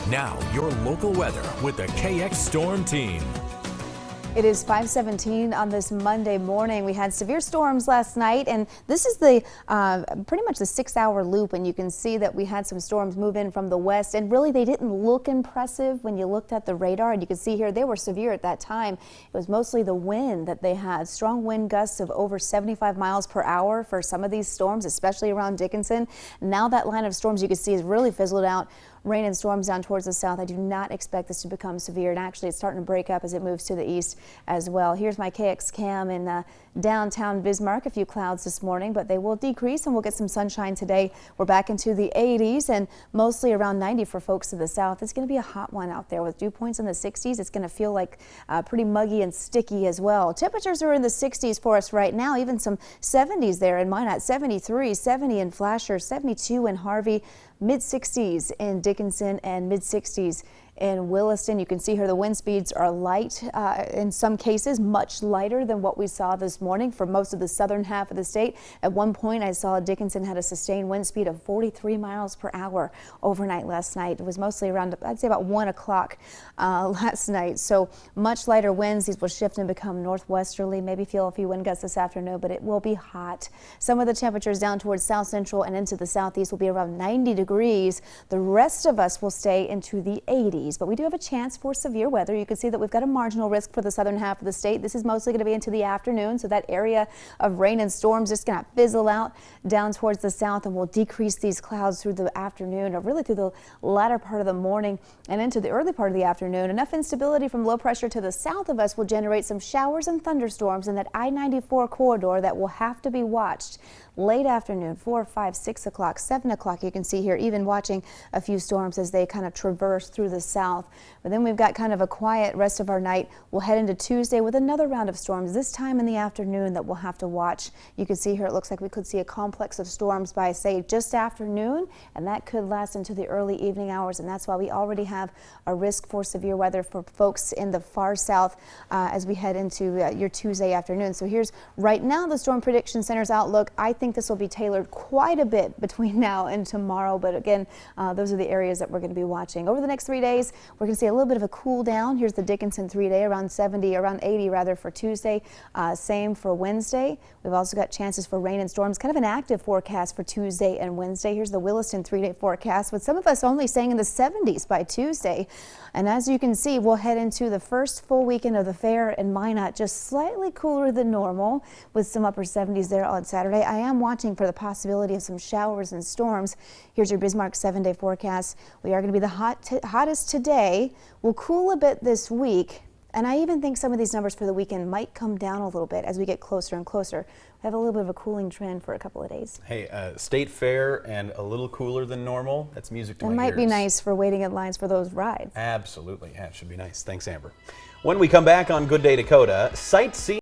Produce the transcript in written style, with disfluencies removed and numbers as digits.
Now, your local weather with the KX Storm Team. It is 5:17 on this Monday morning. We had severe storms last night, and this is the pretty much the 6-hour loop, and you can see that we had some storms move in from the west, and really they didn't look impressive when you looked at the radar, and you can see here they were severe at that time. It was mostly the wind that they had. Strong wind gusts of over 75 miles per hour for some of these storms, especially around Dickinson. Now that line of storms you can see is really fizzled out. Rain and storms down towards the south. I do not expect this to become severe, and actually it's starting to break up as it moves to the east as well. Here's my KX cam in downtown Bismarck. A few clouds this morning, but they will decrease and we'll get some sunshine today. We're back into the 80s and mostly around 90 for folks to the south. It's going to be a hot one out there with dew points in the 60s. It's going to feel like pretty muggy and sticky as well. Temperatures are in the 60s for us right now, even some 70s there in Minot, 73, 70 in Flasher, 72 in Harvey, mid-60s in Dickinson, and mid-60s in Williston. You can see here the wind speeds are light, in some cases much lighter than what we saw this morning for most of the southern half of the state. At one point I saw Dickinson had a sustained wind speed of 43 miles per hour overnight last night. It was mostly around, I'd say, about 1 o'clock last night. So much lighter winds. These will shift and become northwesterly. Maybe feel a few wind gusts this afternoon, but it will be hot. Some of the temperatures down towards south central and into the southeast will be around 90 degrees. The rest of us will stay into the 80s. But we do have a chance for severe weather. You can see that we've got a marginal risk for the southern half of the state. This is mostly going to be into the afternoon, so that area of rain and storms just going to fizzle out down towards the south, and will decrease these clouds through the afternoon, or really through the latter part of the morning and into the early part of the afternoon. Enough instability from low pressure to the south of us will generate some showers and thunderstorms in that I-94 corridor that will have to be watched late afternoon, 4, 5, 6 o'clock, 7 o'clock. You can see here even watching a few storms as they kind of traverse through the south. But then we've got kind of a quiet rest of our night. We'll head into Tuesday with another round of storms, this time in the afternoon, that we'll have to watch. You can see here it looks like we could see a complex of storms by, say, just afternoon, and that could last into the early evening hours, and that's why we already have a risk for severe weather for folks in the far south as we head into your Tuesday afternoon. So here's right now the Storm Prediction Center's outlook. I think this will be tailored quite a bit between now and tomorrow, but again, those are the areas that we're going to be watching. Over the next 3 days, we're going to see a little bit of a cool down. Here's the Dickinson 3-day, around 70, around 80 rather for Tuesday. Same for Wednesday. We've also got chances for rain and storms, kind of an active forecast for Tuesday and Wednesday. Here's the Williston 3-day forecast, with some of us only staying in the 70s by Tuesday. And as you can see, we'll head into the first full weekend of the fair in Minot, just slightly cooler than normal, with some upper 70s there on Saturday. I am watching for the possibility of some showers and storms. Here's your Bismarck 7-day forecast. We are going to be the hottest today. We'll cool a bit this week, and I even think some of these numbers for the weekend might come down a little bit as we get closer and closer. We have a little bit of a cooling trend for a couple of days. Hey, state fair and a little cooler than normal. That's music to my ears. It might be nice for waiting in lines for those rides. Absolutely. Yeah, it should be nice. Thanks, Amber. When we come back on Good Day Dakota, sightseeing.